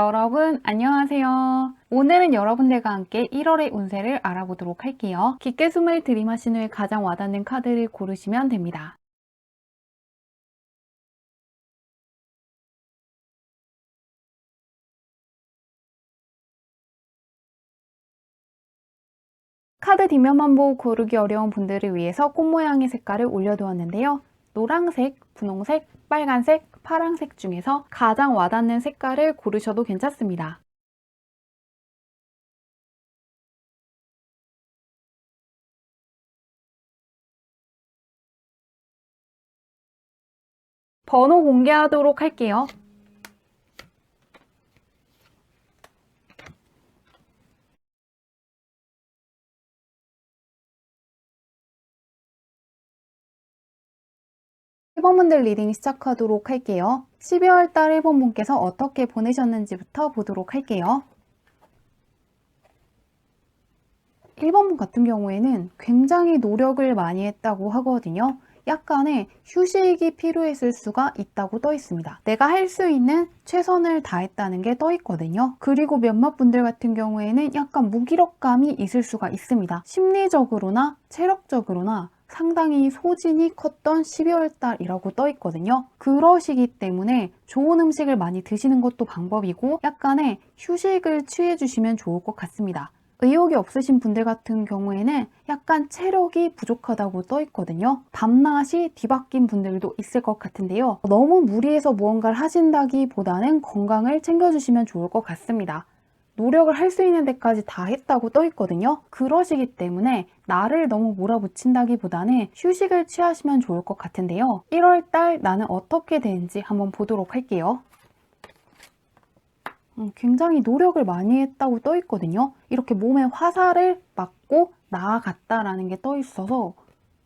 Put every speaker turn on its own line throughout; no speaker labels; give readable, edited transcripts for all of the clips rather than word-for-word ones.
여러분 안녕하세요. 오늘은 여러분들과 함께 1월의 운세를 알아보도록 할게요. 깊게 숨을 들이마신 후에 가장 와닿는 카드를 고르시면 됩니다. 카드 뒷면만 보고 고르기 어려운 분들을 위해서 꽃 모양의 색깔을 올려두었는데요. 노란색, 분홍색, 빨간색, 파란색 중에서 가장 와닿는 색깔을 고르셔도 괜찮습니다. 번호 공개하도록 할게요. 번분들 리딩 시작하도록 할게요. 12월 달 1번분께서 어떻게 보내셨는지부터 보도록 할게요. 1번분 같은 경우에는 굉장히 노력을 많이 했다고 하거든요. 약간의 휴식이 필요했을 수가 있다고 떠 있습니다. 내가 할 수 있는 최선을 다했다는 게 떠 있거든요. 그리고 몇몇 분들 같은 경우에는 약간 무기력감이 있을 수가 있습니다. 심리적으로나 체력적으로나 상당히 소진이 컸던 12월 달이라고 떠 있거든요. 그러시기 때문에 좋은 음식을 많이 드시는 것도 방법이고 약간의 휴식을 취해 주시면 좋을 것 같습니다. 의욕이 없으신 분들 같은 경우에는 약간 체력이 부족하다고 떠 있거든요. 밤낮이 뒤바뀐 분들도 있을 것 같은데요. 너무 무리해서 무언가를 하신다기보다는 건강을 챙겨주시면 좋을 것 같습니다. 노력을 할 수 있는 데까지 다 했다고 떠 있거든요. 그러시기 때문에 나를 너무 몰아붙인다기보다는 휴식을 취하시면 좋을 것 같은데요. 1월달 나는 어떻게 되는지 한번 보도록 할게요. 굉장히 노력을 많이 했다고 떠 있거든요. 이렇게 몸에 화살을 맞고 나아갔다라는 게 떠 있어서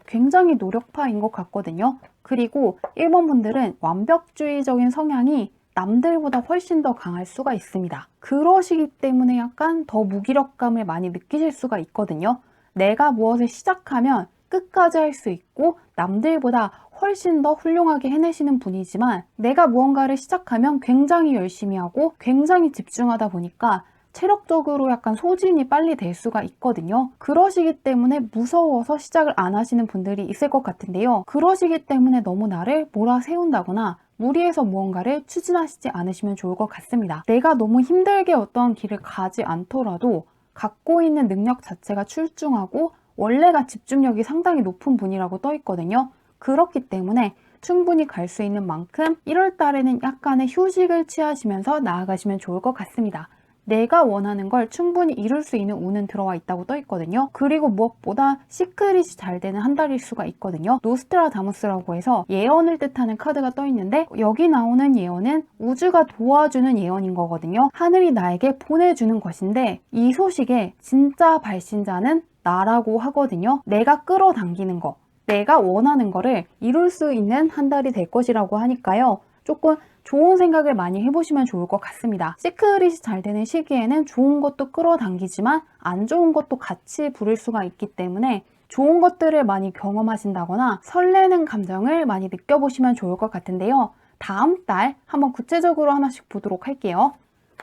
굉장히 노력파인 것 같거든요. 그리고 1번 분들은 완벽주의적인 성향이 남들보다 훨씬 더 강할 수가 있습니다. 그러시기 때문에 약간 더 무기력감을 많이 느끼실 수가 있거든요. 내가 무엇을 시작하면 끝까지 할 수 있고 남들보다 훨씬 더 훌륭하게 해내시는 분이지만 내가 무언가를 시작하면 굉장히 열심히 하고 굉장히 집중하다 보니까 체력적으로 약간 소진이 빨리 될 수가 있거든요. 그러시기 때문에 무서워서 시작을 안 하시는 분들이 있을 것 같은데요. 그러시기 때문에 너무 나를 몰아세운다거나 무리해서 무언가를 추진하시지 않으시면 좋을 것 같습니다. 내가 너무 힘들게 어떤 길을 가지 않더라도 갖고 있는 능력 자체가 출중하고 원래가 집중력이 상당히 높은 분이라고 떠 있거든요. 그렇기 때문에 충분히 갈 수 있는 만큼 1월 달에는 약간의 휴식을 취하시면서 나아가시면 좋을 것 같습니다. 내가 원하는 걸 충분히 이룰 수 있는 운은 들어와 있다고 떠 있거든요. 그리고 무엇보다 시크릿이 잘 되는 한 달일 수가 있거든요. 노스트라다무스라고 해서 예언을 뜻하는 카드가 떠 있는데 여기 나오는 예언은 우주가 도와주는 예언인 거거든요. 하늘이 나에게 보내주는 것인데 이 소식의 진짜 발신자는 나라고 하거든요. 내가 끌어당기는 거, 내가 원하는 거를 이룰 수 있는 한 달이 될 것이라고 하니까요. 조금 좋은 생각을 많이 해보시면 좋을 것 같습니다. 시크릿이 잘 되는 시기에는 좋은 것도 끌어당기지만 안 좋은 것도 같이 부를 수가 있기 때문에 좋은 것들을 많이 경험하신다거나 설레는 감정을 많이 느껴보시면 좋을 것 같은데요. 다음 달 한번 구체적으로 하나씩 보도록 할게요.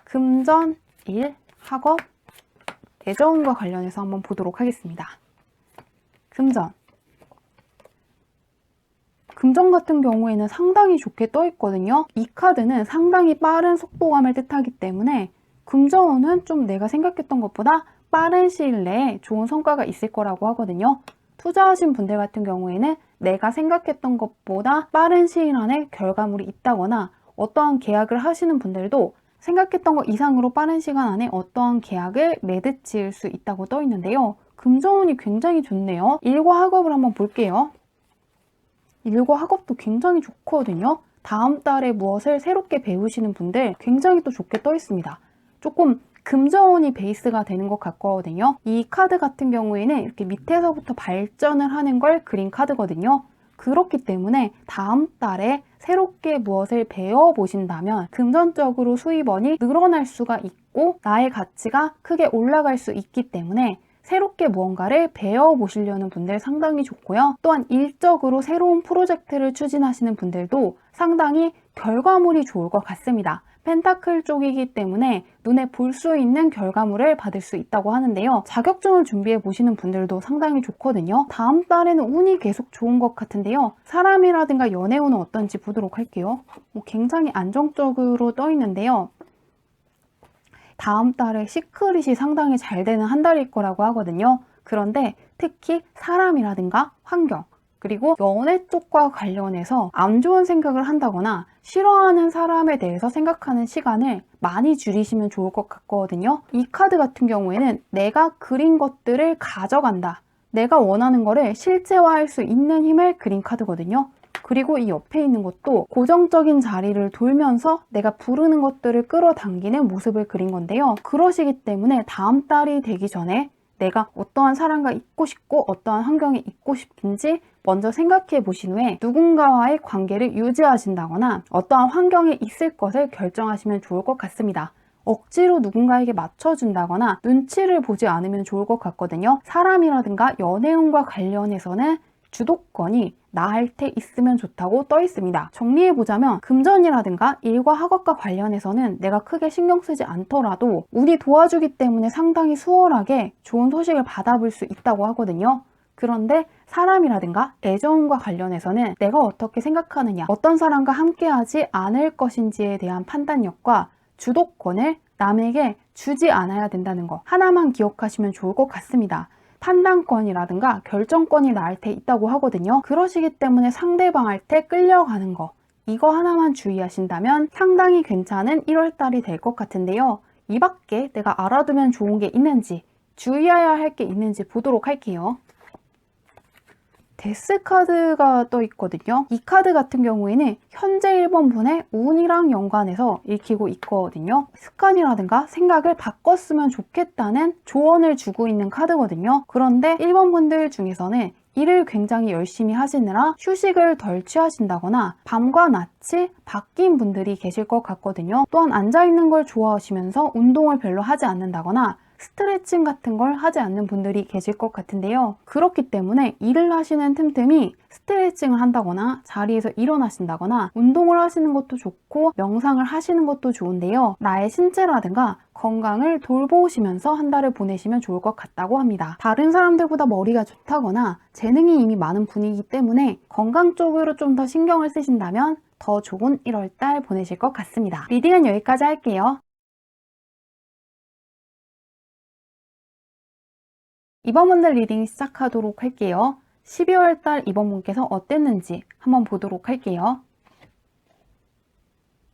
금전, 일, 학업, 애정과 관련해서 한번 보도록 하겠습니다. 금전. 금전 같은 경우에는 상당히 좋게 떠 있거든요. 이 카드는 상당히 빠른 속도감을 뜻하기 때문에 금전은 좀 내가 생각했던 것보다 빠른 시일 내에 좋은 성과가 있을 거라고 하거든요. 투자하신 분들 같은 경우에는 내가 생각했던 것보다 빠른 시일 안에 결과물이 있다거나 어떠한 계약을 하시는 분들도 생각했던 것 이상으로 빠른 시간 안에 어떠한 계약을 매듭지을 수 있다고 떠 있는데요. 금전운이 굉장히 좋네요. 일과 학업을 한번 볼게요. 일과 학업도 굉장히 좋거든요. 다음 달에 무엇을 새롭게 배우시는 분들 굉장히 또 좋게 떠 있습니다. 조금 금전운이 베이스가 되는 것 같거든요. 이 카드 같은 경우에는 이렇게 밑에서부터 발전을 하는 걸 그린 카드거든요. 그렇기 때문에 다음 달에 새롭게 무엇을 배워보신다면 금전적으로 수입원이 늘어날 수가 있고 나의 가치가 크게 올라갈 수 있기 때문에 새롭게 무언가를 배워보시려는 분들 상당히 좋고요. 또한 일적으로 새로운 프로젝트를 추진하시는 분들도 상당히 결과물이 좋을 것 같습니다. 펜타클 쪽이기 때문에 눈에 볼 수 있는 결과물을 받을 수 있다고 하는데요. 자격증을 준비해 보시는 분들도 상당히 좋거든요. 다음 달에는 운이 계속 좋은 것 같은데요. 사람이라든가 연애운은 어떤지 보도록 할게요. 굉장히 안정적으로 떠 있는데요. 다음 달에 시크릿이 상당히 잘 되는 한 달일 거라고 하거든요. 그런데 특히 사람이라든가 환경, 그리고 연애 쪽과 관련해서 안 좋은 생각을 한다거나 싫어하는 사람에 대해서 생각하는 시간을 많이 줄이시면 좋을 것 같거든요. 이 카드 같은 경우에는 내가 그린 것들을 가져간다. 내가 원하는 거를 실제화할 수 있는 힘을 그린 카드거든요. 그리고 이 옆에 있는 것도 고정적인 자리를 돌면서 내가 부르는 것들을 끌어당기는 모습을 그린 건데요. 그러시기 때문에 다음 달이 되기 전에 내가 어떠한 사람과 있고 싶고 어떠한 환경에 있고 싶은지 먼저 생각해 보신 후에 누군가와의 관계를 유지하신다거나 어떠한 환경에 있을 것을 결정하시면 좋을 것 같습니다. 억지로 누군가에게 맞춰준다거나 눈치를 보지 않으면 좋을 것 같거든요. 사람이라든가 연애운과 관련해서는 주도권이 나한테 있으면 좋다고 떠 있습니다. 정리해보자면 금전이라든가 일과 학업과 관련해서는 내가 크게 신경 쓰지 않더라도 운이 도와주기 때문에 상당히 수월하게 좋은 소식을 받아볼 수 있다고 하거든요. 그런데 사람이라든가 애정과 관련해서는 내가 어떻게 생각하느냐, 어떤 사람과 함께하지 않을 것인지에 대한 판단력과 주도권을 남에게 주지 않아야 된다는 거 하나만 기억하시면 좋을 것 같습니다. 판단권이라든가 결정권이 나한테 있다고 하거든요. 그러시기 때문에 상대방한테 끌려가는 거 이거 하나만 주의하신다면 상당히 괜찮은 1월달이 될 것 같은데요. 이 밖에 내가 알아두면 좋은 게 있는지 주의해야 할 게 있는지 보도록 할게요. 데스 카드가 떠 있거든요. 이 카드 같은 경우에는 현재 1번 분의 운이랑 연관해서 읽히고 있거든요. 습관이라든가 생각을 바꿨으면 좋겠다는 조언을 주고 있는 카드거든요. 그런데 1번 분들 중에서는 일을 굉장히 열심히 하시느라 휴식을 덜 취하신다거나 밤과 낮이 바뀐 분들이 계실 것 같거든요. 또한 앉아있는 걸 좋아하시면서 운동을 별로 하지 않는다거나 스트레칭 같은 걸 하지 않는 분들이 계실 것 같은데요. 그렇기 때문에 일을 하시는 틈틈이 스트레칭을 한다거나 자리에서 일어나신다거나 운동을 하시는 것도 좋고 명상을 하시는 것도 좋은데요. 나의 신체라든가 건강을 돌보시면서 한 달을 보내시면 좋을 것 같다고 합니다. 다른 사람들보다 머리가 좋다거나 재능이 이미 많은 분이기 때문에 건강 쪽으로 좀 더 신경을 쓰신다면 더 좋은 1월달 보내실 것 같습니다. 리딩은 여기까지 할게요. 이번 분들 리딩 시작하도록 할게요. 12월달 이번 분께서 어땠는지 한번 보도록 할게요.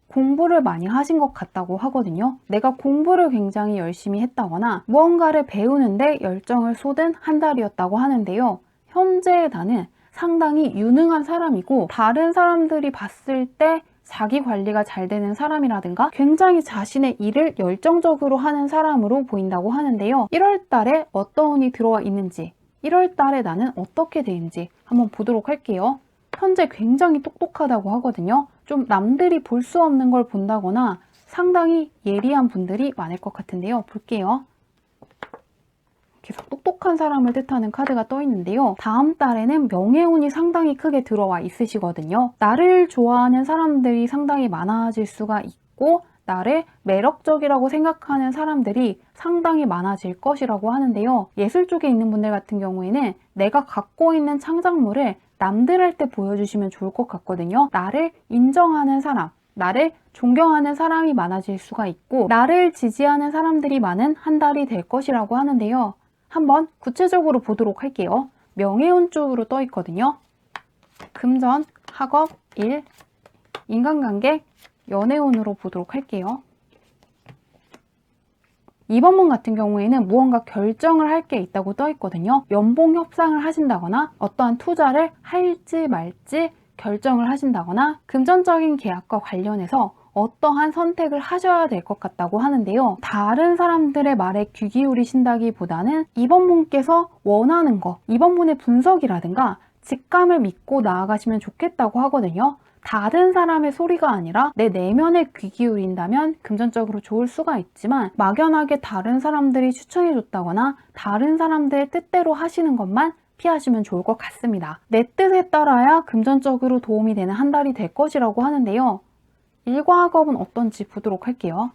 공부를 많이 하신 것 같다고 하거든요. 내가 공부를 굉장히 열심히 했다거나 무언가를 배우는데 열정을 쏟은 한 달이었다고 하는데요. 현재 나는 상당히 유능한 사람이고 다른 사람들이 봤을 때 자기 관리가 잘 되는 사람이라든가 굉장히 자신의 일을 열정적으로 하는 사람으로 보인다고 하는데요. 1월 달에 어떤 운이 들어와 있는지 1월 달에 나는 어떻게 되는지 한번 보도록 할게요. 현재 굉장히 똑똑하다고 하거든요. 좀 남들이 볼 수 없는 걸 본다거나 상당히 예리한 분들이 많을 것 같은데요. 볼게요. 계속 똑똑한 사람을 뜻하는 카드가 떠 있는데요. 다음 달에는 명예운이 상당히 크게 들어와 있으시거든요. 나를 좋아하는 사람들이 상당히 많아질 수가 있고 나를 매력적이라고 생각하는 사람들이 상당히 많아질 것이라고 하는데요. 예술 쪽에 있는 분들 같은 경우에는 내가 갖고 있는 창작물을 남들한테 보여주시면 좋을 것 같거든요. 나를 인정하는 사람, 나를 존경하는 사람이 많아질 수가 있고 나를 지지하는 사람들이 많은 한 달이 될 것이라고 하는데요. 한번 구체적으로 보도록 할게요. 명예운 쪽으로 떠 있거든요. 금전, 학업, 일, 인간관계, 연애운으로 보도록 할게요. 이번 분 같은 경우에는 무언가 결정을 할 게 있다고 떠 있거든요. 연봉 협상을 하신다거나 어떠한 투자를 할지 말지 결정을 하신다거나 금전적인 계약과 관련해서 어떠한 선택을 하셔야 될 것 같다고 하는데요. 다른 사람들의 말에 귀 기울이신다기보다는 이번 분께서 원하는 거, 이번 분의 분석이라든가 직감을 믿고 나아가시면 좋겠다고 하거든요. 다른 사람의 소리가 아니라 내 내면에 귀 기울인다면 금전적으로 좋을 수가 있지만 막연하게 다른 사람들이 추천해줬다거나 다른 사람들의 뜻대로 하시는 것만 피하시면 좋을 것 같습니다. 내 뜻에 따라야 금전적으로 도움이 되는 한 달이 될 것이라고 하는데요. 일과 학업은 어떤지 보도록 할게요.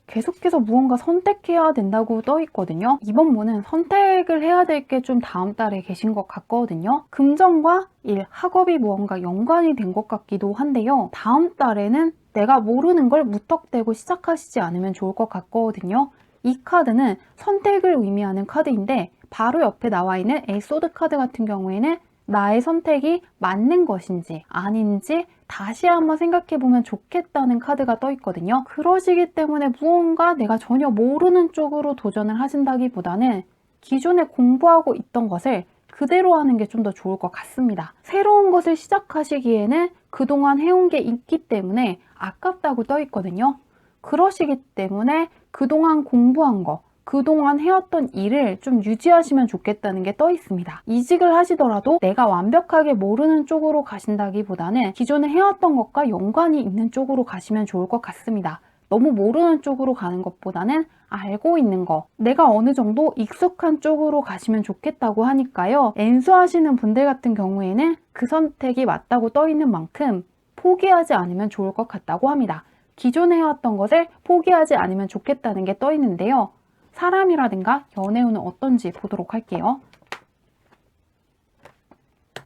계속해서 무언가 선택해야 된다고 떠 있거든요. 이번 문은 선택을 해야 될 게 좀 다음 달에 계신 것 같거든요. 금전과 일, 학업이 무언가 연관이 된 것 같기도 한데요. 다음 달에는 내가 모르는 걸 무턱대고 시작하시지 않으면 좋을 것 같거든요. 이 카드는 선택을 의미하는 카드인데 바로 옆에 나와 있는 에이소드 카드 같은 경우에는 나의 선택이 맞는 것인지 아닌지 다시 한번 생각해보면 좋겠다는 카드가 떠 있거든요. 그러시기 때문에 무언가 내가 전혀 모르는 쪽으로 도전을 하신다기보다는 기존에 공부하고 있던 것을 그대로 하는 게 좀 더 좋을 것 같습니다. 새로운 것을 시작하시기에는 그동안 해온 게 있기 때문에 아깝다고 떠 있거든요. 그러시기 때문에 그동안 공부한 거, 그동안 해왔던 일을 좀 유지하시면 좋겠다는 게 떠 있습니다. 이직을 하시더라도 내가 완벽하게 모르는 쪽으로 가신다기보다는 기존에 해왔던 것과 연관이 있는 쪽으로 가시면 좋을 것 같습니다. 너무 모르는 쪽으로 가는 것보다는 알고 있는 거, 내가 어느 정도 익숙한 쪽으로 가시면 좋겠다고 하니까요. 엔수하시는 분들 같은 경우에는 그 선택이 맞다고 떠 있는 만큼 포기하지 않으면 좋을 것 같다고 합니다. 기존에 해왔던 것을 포기하지 않으면 좋겠다는 게 떠 있는데요. 사람이라든가 연애운은 어떤지 보도록 할게요.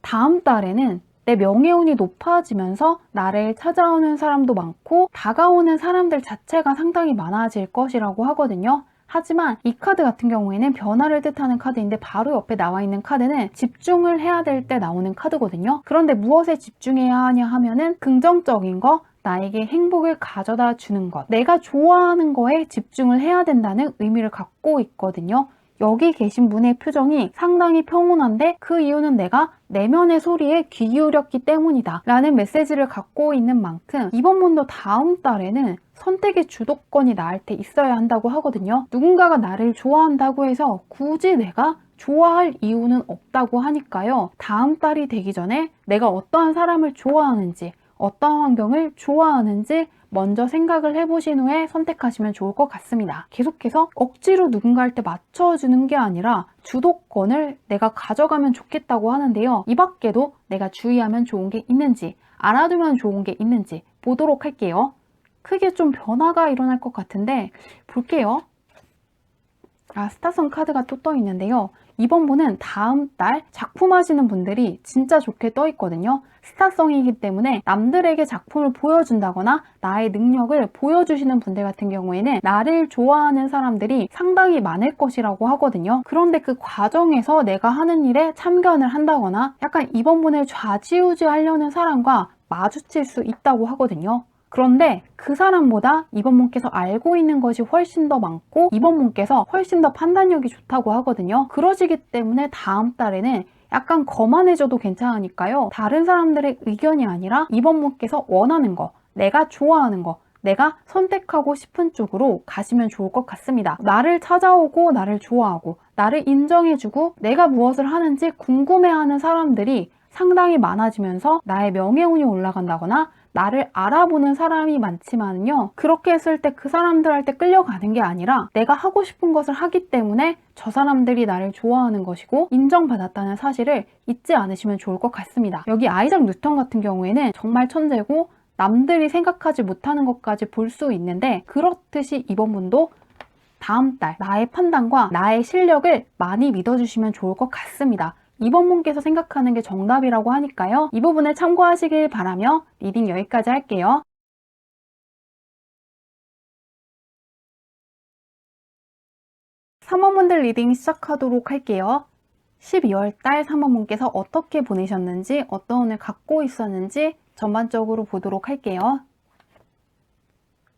다음 달에는 내 명예운이 높아지면서 나를 찾아오는 사람도 많고 다가오는 사람들 자체가 상당히 많아질 것이라고 하거든요. 하지만 이 카드 같은 경우에는 변화를 뜻하는 카드인데 바로 옆에 나와 있는 카드는 집중을 해야 될 때 나오는 카드거든요. 그런데 무엇에 집중해야 하냐 하면은 긍정적인 거, 나에게 행복을 가져다 주는 것, 내가 좋아하는 거에 집중을 해야 된다는 의미를 갖고 있거든요. 여기 계신 분의 표정이 상당히 평온한데 그 이유는 내가 내면의 소리에 귀 기울였기 때문이다 라는 메시지를 갖고 있는 만큼 이번 문도 다음 달에는 선택의 주도권이 나한테 있어야 한다고 하거든요. 누군가가 나를 좋아한다고 해서 굳이 내가 좋아할 이유는 없다고 하니까요. 다음 달이 되기 전에 내가 어떠한 사람을 좋아하는지, 어떠한 환경을 좋아하는지 먼저 생각을 해보신 후에 선택하시면 좋을 것 같습니다. 계속해서 억지로 누군가한테 맞춰주는 게 아니라 주도권을 내가 가져가면 좋겠다고 하는데요. 이 밖에도 내가 주의하면 좋은 게 있는지, 알아두면 좋은 게 있는지 보도록 할게요. 크게 좀 변화가 일어날 것 같은데 볼게요. 스타성 카드가 또 떠 있는데요. 이번 분은 다음 달 작품 하시는 분들이 진짜 좋게 떠 있거든요. 스타성이기 때문에 남들에게 작품을 보여준다거나 나의 능력을 보여주시는 분들 같은 경우에는 나를 좋아하는 사람들이 상당히 많을 것이라고 하거든요. 그런데 그 과정에서 내가 하는 일에 참견을 한다거나 약간 이번 분을 좌지우지하려는 사람과 마주칠 수 있다고 하거든요. 그런데 그 사람보다 이번 분께서 알고 있는 것이 훨씬 더 많고 이번 분께서 훨씬 더 판단력이 좋다고 하거든요. 그러시기 때문에 다음 달에는 약간 거만해져도 괜찮으니까요. 다른 사람들의 의견이 아니라 이번 분께서 원하는 거, 내가 좋아하는 거, 내가 선택하고 싶은 쪽으로 가시면 좋을 것 같습니다. 나를 찾아오고 나를 좋아하고 나를 인정해주고 내가 무엇을 하는지 궁금해하는 사람들이 상당히 많아지면서 나의 명예운이 올라간다거나 나를 알아보는 사람이 많지만요. 그렇게 했을 때 그 사람들한테 끌려가는 게 아니라 내가 하고 싶은 것을 하기 때문에 저 사람들이 나를 좋아하는 것이고 인정받았다는 사실을 잊지 않으시면 좋을 것 같습니다. 여기 아이작 뉴턴 같은 경우에는 정말 천재고 남들이 생각하지 못하는 것까지 볼 수 있는데 그렇듯이 이번 분도 다음 달 나의 판단과 나의 실력을 많이 믿어주시면 좋을 것 같습니다. 이번 분께서 생각하는 게 정답이라고 하니까요. 이 부분을 참고하시길 바라며 리딩 여기까지 할게요. 3번분들 리딩 시작하도록 할게요. 12월달 3번분께서 어떻게 보내셨는지, 어떤 운을 갖고 있었는지 전반적으로 보도록 할게요.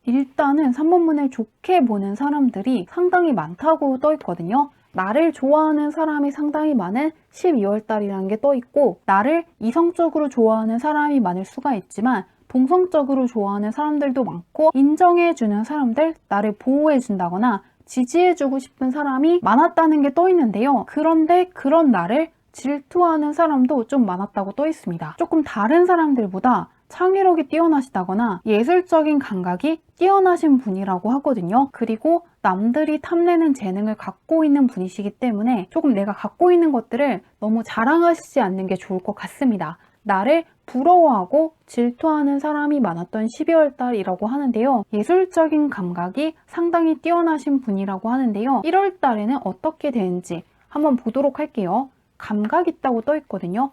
일단은 3번분을 좋게 보는 사람들이 상당히 많다고 떠 있거든요. 나를 좋아하는 사람이 상당히 많은 12월달이라는 게 떠 있고 나를 이성적으로 좋아하는 사람이 많을 수가 있지만 동성적으로 좋아하는 사람들도 많고 인정해주는 사람들, 나를 보호해준다거나 지지해주고 싶은 사람이 많았다는 게 떠 있는데요. 그런데 그런 나를 질투하는 사람도 좀 많았다고 떠 있습니다. 조금 다른 사람들보다 창의력이 뛰어나시다거나 예술적인 감각이 뛰어나신 분이라고 하거든요. 그리고 남들이 탐내는 재능을 갖고 있는 분이시기 때문에 조금 내가 갖고 있는 것들을 너무 자랑하시지 않는 게 좋을 것 같습니다. 나를 부러워하고 질투하는 사람이 많았던 12월 달이라고 하는데요. 예술적인 감각이 상당히 뛰어나신 분이라고 하는데요. 1월 달에는 어떻게 되는지 한번 보도록 할게요. 감각 있다고 떠 있거든요.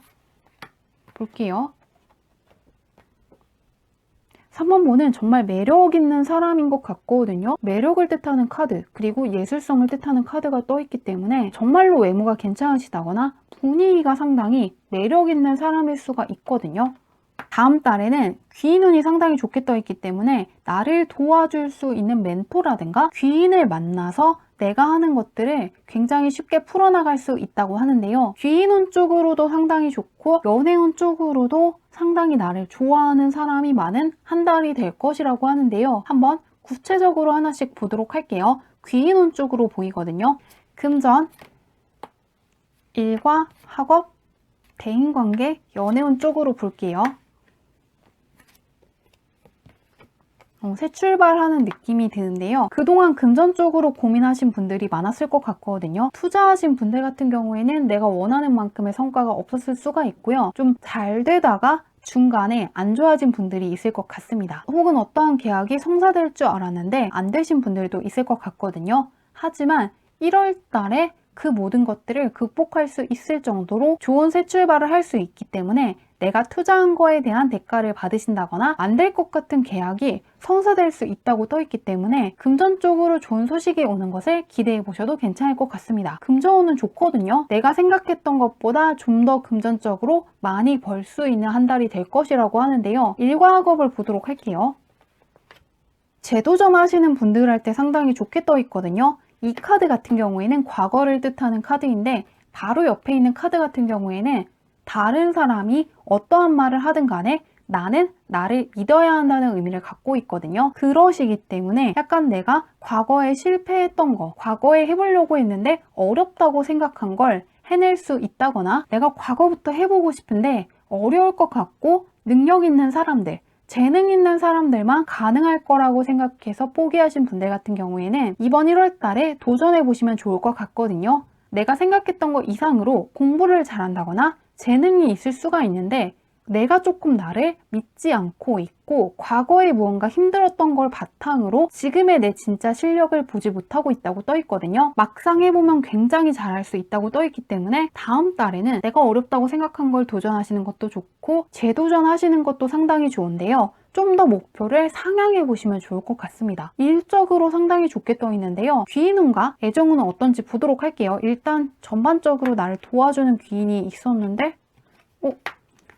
볼게요. 3번 분은 정말 매력 있는 사람인 것 같거든요. 매력을 뜻하는 카드, 그리고 예술성을 뜻하는 카드가 떠 있기 때문에 정말로 외모가 괜찮으시다거나 분위기가 상당히 매력 있는 사람일 수가 있거든요. 다음 달에는 귀인운이 상당히 좋게 떠 있기 때문에 나를 도와줄 수 있는 멘토라든가 귀인을 만나서 내가 하는 것들을 굉장히 쉽게 풀어나갈 수 있다고 하는데요. 귀인운 쪽으로도 상당히 좋고 연애운 쪽으로도 상당히 나를 좋아하는 사람이 많은 한 달이 될 것이라고 하는데요. 한번 구체적으로 하나씩 보도록 할게요. 귀인운 쪽으로 보이거든요. 금전, 일과 학업, 대인관계, 연애운 쪽으로 볼게요. 새 출발하는 느낌이 드는데요. 그동안 금전적으로 고민하신 분들이 많았을 것 같거든요. 투자하신 분들 같은 경우에는 내가 원하는 만큼의 성과가 없었을 수가 있고요. 좀 잘 되다가 중간에 안 좋아진 분들이 있을 것 같습니다. 혹은 어떠한 계약이 성사될 줄 알았는데 안 되신 분들도 있을 것 같거든요. 하지만 1월 달에 그 모든 것들을 극복할 수 있을 정도로 좋은 새 출발을 할 수 있기 때문에 내가 투자한 거에 대한 대가를 받으신다거나 안 될 것 같은 계약이 성사될 수 있다고 떠 있기 때문에 금전적으로 좋은 소식이 오는 것을 기대해 보셔도 괜찮을 것 같습니다. 금전운은 좋거든요. 내가 생각했던 것보다 좀 더 금전적으로 많이 벌 수 있는 한 달이 될 것이라고 하는데요. 일과 학업을 보도록 할게요. 재도전 하시는 분들한테 상당히 좋게 떠 있거든요. 이 카드 같은 경우에는 과거를 뜻하는 카드인데 바로 옆에 있는 카드 같은 경우에는 다른 사람이 어떠한 말을 하든 간에 나는 나를 믿어야 한다는 의미를 갖고 있거든요. 그러시기 때문에 약간 내가 과거에 실패했던 거, 과거에 해보려고 했는데 어렵다고 생각한 걸 해낼 수 있다거나 내가 과거부터 해보고 싶은데 어려울 것 같고 능력 있는 사람들, 재능 있는 사람들만 가능할 거라고 생각해서 포기하신 분들 같은 경우에는 이번 1월 달에 도전해 보시면 좋을 것 같거든요. 내가 생각했던 것 이상으로 공부를 잘한다거나 재능이 있을 수가 있는데 내가 조금 나를 믿지 않고 있고 과거에 무언가 힘들었던 걸 바탕으로 지금의 내 진짜 실력을 보지 못하고 있다고 떠 있거든요. 막상 해보면 굉장히 잘할 수 있다고 떠 있기 때문에 다음 달에는 내가 어렵다고 생각한 걸 도전하시는 것도 좋고 재도전하시는 것도 상당히 좋은데요. 좀 더 목표를 상향해 보시면 좋을 것 같습니다. 일적으로 상당히 좋게 떠 있는데요. 귀인운과 애정운은 어떤지 보도록 할게요. 일단 전반적으로 나를 도와주는 귀인이 있었는데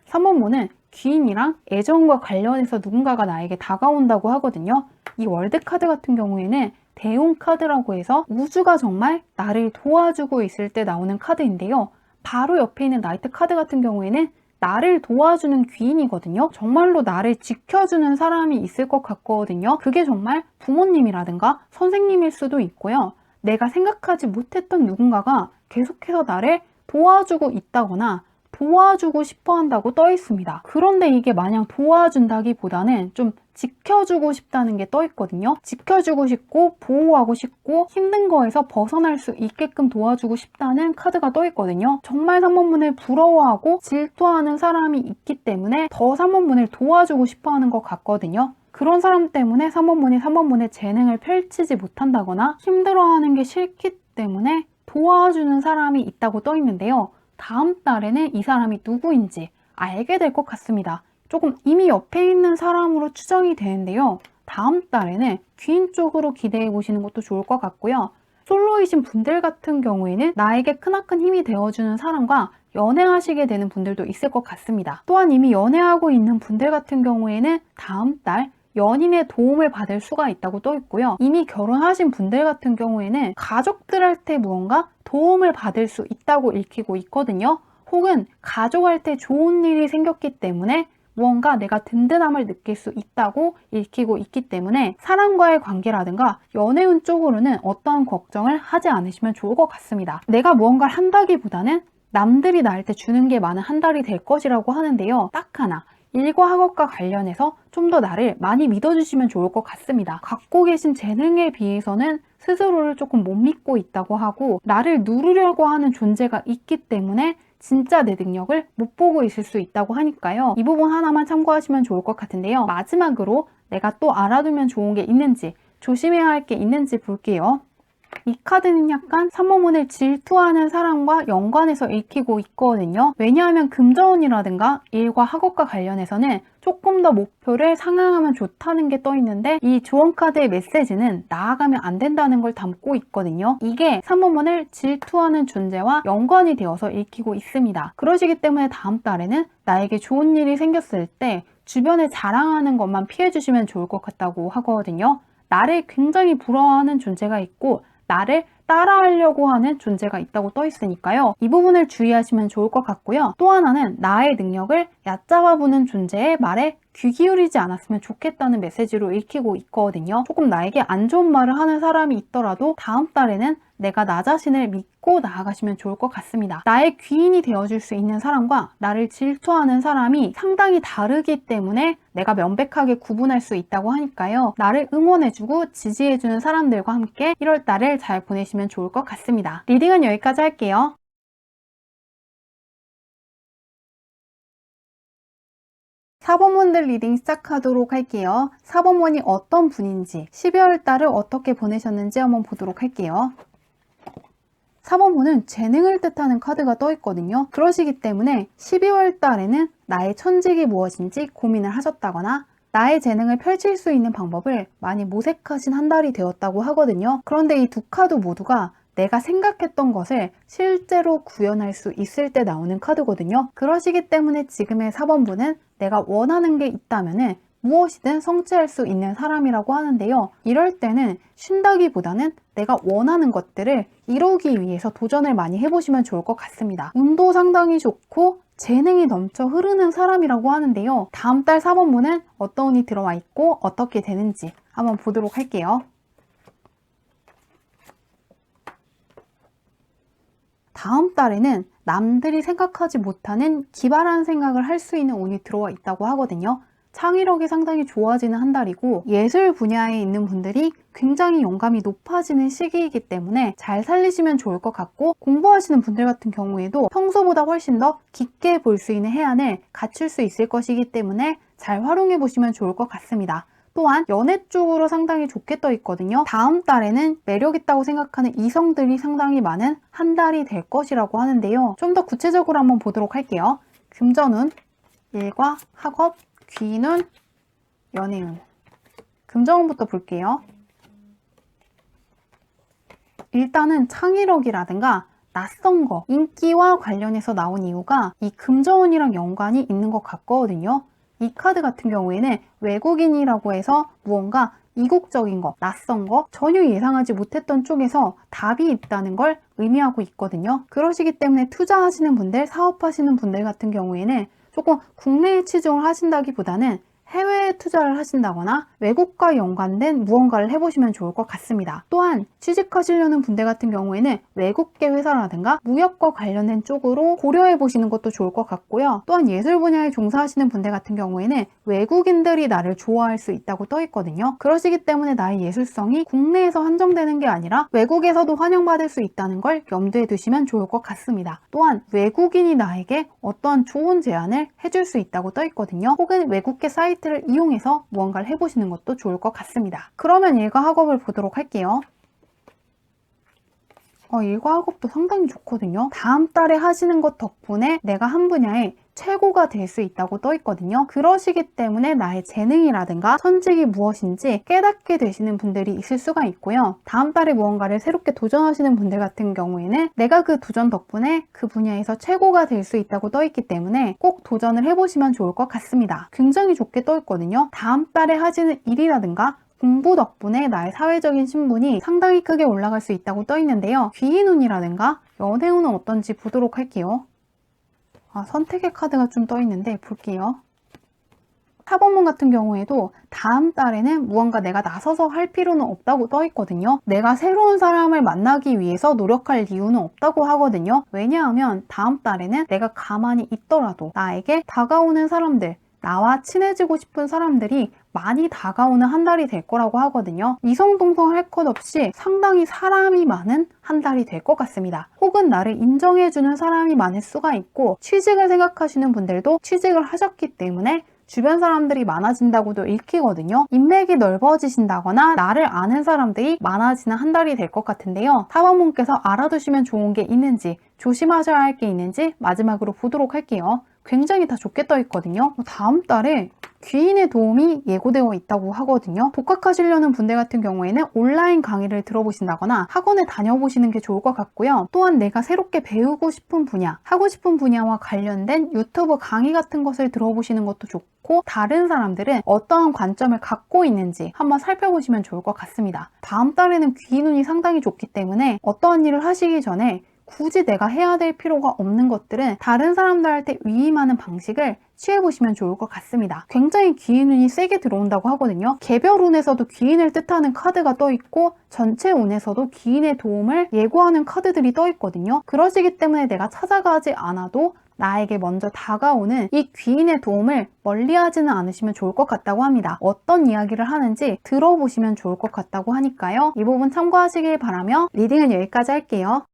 3번문은 귀인이랑 애정과 관련해서 누군가가 나에게 다가온다고 하거든요. 이 월드카드 같은 경우에는 대운 카드라고 해서 우주가 정말 나를 도와주고 있을 때 나오는 카드인데요. 바로 옆에 있는 나이트 카드 같은 경우에는 나를 도와주는 귀인이거든요. 정말로 나를 지켜주는 사람이 있을 것 같거든요. 그게 정말 부모님이라든가 선생님일 수도 있고요. 내가 생각하지 못했던 누군가가 계속해서 나를 도와주고 있다거나 도와주고 싶어 한다고 떠 있습니다. 그런데 이게 마냥 도와준다기보다는 좀 지켜주고 싶다는 게 떠 있거든요. 지켜주고 싶고 보호하고 싶고 힘든 거에서 벗어날 수 있게끔 도와주고 싶다는 카드가 떠 있거든요. 정말 3번분을 부러워하고 질투하는 사람이 있기 때문에 더 3번분을 도와주고 싶어 하는 것 같거든요. 그런 사람 때문에 3번분이 3번분의 재능을 펼치지 못한다거나 힘들어하는 게 싫기 때문에 도와주는 사람이 있다고 떠 있는데요. 다음 달에는 이 사람이 누구인지 알게 될 것 같습니다. 조금 이미 옆에 있는 사람으로 추정이 되는데요. 다음 달에는 귀인 쪽으로 기대해 보시는 것도 좋을 것 같고요. 솔로이신 분들 같은 경우에는 나에게 크나큰 힘이 되어주는 사람과 연애하시게 되는 분들도 있을 것 같습니다. 또한 이미 연애하고 있는 분들 같은 경우에는 다음 달 연인의 도움을 받을 수가 있다고 떠 있고요. 이미 결혼하신 분들 같은 경우에는 가족들한테 무언가 도움을 받을 수 있다고 읽히고 있거든요. 혹은 가족한테 좋은 일이 생겼기 때문에 무언가 내가 든든함을 느낄 수 있다고 읽히고 있기 때문에 사람과의 관계라든가 연애운 쪽으로는 어떠한 걱정을 하지 않으시면 좋을 것 같습니다. 내가 무언가를 한다기보다는 남들이 나한테 주는 게 많은 한 달이 될 것이라고 하는데요. 딱 하나, 일과 학업과 관련해서 좀 더 나를 많이 믿어주시면 좋을 것 같습니다. 갖고 계신 재능에 비해서는 스스로를 조금 못 믿고 있다고 하고 나를 누르려고 하는 존재가 있기 때문에 진짜 내 능력을 못 보고 있을 수 있다고 하니까요. 이 부분 하나만 참고하시면 좋을 것 같은데요. 마지막으로 내가 또 알아두면 좋은 게 있는지, 조심해야 할 게 있는지 볼게요. 이 카드는 약간 삼모문을 질투하는 사람과 연관해서 읽히고 있거든요. 왜냐하면 금전운이라든가 일과 학업과 관련해서는 조금 더 목표를 상향하면 좋다는 게 떠 있는데, 이 조언 카드의 메시지는 나아가면 안 된다는 걸 담고 있거든요. 이게 삼모문을 질투하는 존재와 연관이 되어서 읽히고 있습니다. 그러시기 때문에 다음 달에는 나에게 좋은 일이 생겼을 때 주변에 자랑하는 것만 피해주시면 좋을 것 같다고 하거든요. 나를 굉장히 부러워하는 존재가 있고 나를 따라하려고 하는 존재가 있다고 떠 있으니까요. 이 부분을 주의하시면 좋을 것 같고요. 또 하나는 나의 능력을 얕잡아 보는 존재의 말에 귀 기울이지 않았으면 좋겠다는 메시지로 읽히고 있거든요. 조금 나에게 안 좋은 말을 하는 사람이 있더라도 다음 달에는 내가 나 자신을 믿고 나아가시면 좋을 것 같습니다. 나의 귀인이 되어줄 수 있는 사람과 나를 질투하는 사람이 상당히 다르기 때문에 내가 명백하게 구분할 수 있다고 하니까요. 나를 응원해주고 지지해주는 사람들과 함께 1월 달을 잘 보내시면 좋을 것 같습니다. 리딩은 여기까지 할게요. 4번분들 리딩 시작하도록 할게요. 4번분이 어떤 분인지, 12월 달을 어떻게 보내셨는지 한번 보도록 할게요. 4번분은 재능을 뜻하는 카드가 떠 있거든요. 그러시기 때문에 12월 달에는 나의 천직이 무엇인지 고민을 하셨다거나 나의 재능을 펼칠 수 있는 방법을 많이 모색하신 한 달이 되었다고 하거든요. 그런데 이 두 카드 모두가 내가 생각했던 것을 실제로 구현할 수 있을 때 나오는 카드거든요. 그러시기 때문에 지금의 4번분은 내가 원하는 게 있다면 무엇이든 성취할 수 있는 사람이라고 하는데요. 이럴 때는 쉰다기보다는 내가 원하는 것들을 이루기 위해서 도전을 많이 해보시면 좋을 것 같습니다. 운도 상당히 좋고 재능이 넘쳐 흐르는 사람이라고 하는데요. 다음 달 4번분은 어떤 운이 들어와 있고 어떻게 되는지 한번 보도록 할게요. 다음 달에는 남들이 생각하지 못하는 기발한 생각을 할 수 있는 운이 들어와 있다고 하거든요. 창의력이 상당히 좋아지는 한 달이고 예술 분야에 있는 분들이 굉장히 영감이 높아지는 시기이기 때문에 잘 살리시면 좋을 것 같고, 공부하시는 분들 같은 경우에도 평소보다 훨씬 더 깊게 볼 수 있는 해안을 갖출 수 있을 것이기 때문에 잘 활용해 보시면 좋을 것 같습니다. 또한 연애 쪽으로 상당히 좋게 떠 있거든요. 다음 달에는 매력 있다고 생각하는 이성들이 상당히 많은 한 달이 될 것이라고 하는데요. 좀 더 구체적으로 한번 보도록 할게요. 금전운, 일과 학업, 귀인운, 연애운. 금전운부터 볼게요. 일단은 창의력이라든가 낯선 거, 인기와 관련해서 나온 이유가 이 금전운이랑 연관이 있는 것 같거든요. 이 카드 같은 경우에는 외국인이라고 해서 무언가 이국적인 거, 낯선 거, 전혀 예상하지 못했던 쪽에서 답이 있다는 걸 의미하고 있거든요. 그러시기 때문에 투자하시는 분들, 사업하시는 분들 같은 경우에는 조금 국내에 치중을 하신다기보다는 해외에 투자를 하신다거나 외국과 연관된 무언가를 해보시면 좋을 것 같습니다. 또한 취직하시려는 분들 같은 경우에는 외국계 회사라든가 무역과 관련된 쪽으로 고려해 보시는 것도 좋을 것 같고요. 또한 예술 분야에 종사하시는 분들 같은 경우에는 외국인들이 나를 좋아할 수 있다고 떠 있거든요. 그러시기 때문에 나의 예술성이 국내에서 한정되는 게 아니라 외국에서도 환영받을 수 있다는 걸 염두에 두시면 좋을 것 같습니다. 또한 외국인이 나에게 어떤 좋은 제안을 해줄 수 있다고 떠 있거든요. 혹은 외국계 사이트를 이용해서 무언가를 해보시는 것도 좋을 것 같습니다. 그러면 일과 학업을 보도록 할게요. 일과 학업도 상당히 좋거든요. 다음 달에 하시는 것 덕분에 내가 한 분야에 최고가 될 수 있다고 떠 있거든요. 그러시기 때문에 나의 재능이라든가 천직이 무엇인지 깨닫게 되시는 분들이 있을 수가 있고요. 다음 달에 무언가를 새롭게 도전하시는 분들 같은 경우에는 내가 그 도전 덕분에 그 분야에서 최고가 될 수 있다고 떠 있기 때문에 꼭 도전을 해보시면 좋을 것 같습니다. 굉장히 좋게 떠 있거든요. 다음 달에 하시는 일이라든가 공부 덕분에 나의 사회적인 신분이 상당히 크게 올라갈 수 있다고 떠 있는데요. 귀인운이라든가 연애운은 어떤지 보도록 할게요. 선택의 카드가 좀 떠 있는데 볼게요. 4번문 같은 경우에도 다음 달에는 무언가 내가 나서서 할 필요는 없다고 떠 있거든요. 내가 새로운 사람을 만나기 위해서 노력할 이유는 없다고 하거든요. 왜냐하면 다음 달에는 내가 가만히 있더라도 나에게 다가오는 사람들, 나와 친해지고 싶은 사람들이 많이 다가오는 한 달이 될 거라고 하거든요. 이성동성 할 것 없이 상당히 사람이 많은 한 달이 될 것 같습니다. 혹은 나를 인정해주는 사람이 많을 수가 있고, 취직을 생각하시는 분들도 취직을 하셨기 때문에 주변 사람들이 많아진다고도 읽히거든요. 인맥이 넓어지신다거나 나를 아는 사람들이 많아지는 한 달이 될 것 같은데요. 사모님께서 알아두시면 좋은 게 있는지, 조심하셔야 할 게 있는지 마지막으로 보도록 할게요. 굉장히 다 좋게 떠 있거든요. 다음 달에 귀인의 도움이 예고되어 있다고 하거든요. 독학하시려는 분들 같은 경우에는 온라인 강의를 들어보신다거나 학원에 다녀보시는 게 좋을 것 같고요. 또한 내가 새롭게 배우고 싶은 분야, 하고 싶은 분야와 관련된 유튜브 강의 같은 것을 들어보시는 것도 좋고, 다른 사람들은 어떠한 관점을 갖고 있는지 한번 살펴보시면 좋을 것 같습니다. 다음 달에는 귀인운이 상당히 좋기 때문에 어떠한 일을 하시기 전에 굳이 내가 해야 될 필요가 없는 것들은 다른 사람들한테 위임하는 방식을 취해보시면 좋을 것 같습니다. 굉장히 귀인운이 세게 들어온다고 하거든요. 개별운에서도 귀인을 뜻하는 카드가 떠있고, 전체 운에서도 귀인의 도움을 예고하는 카드들이 떠있거든요. 그러시기 때문에 내가 찾아가지 않아도 나에게 먼저 다가오는 이 귀인의 도움을 멀리하지는 않으시면 좋을 것 같다고 합니다. 어떤 이야기를 하는지 들어보시면 좋을 것 같다고 하니까요. 이 부분 참고하시길 바라며 리딩은 여기까지 할게요.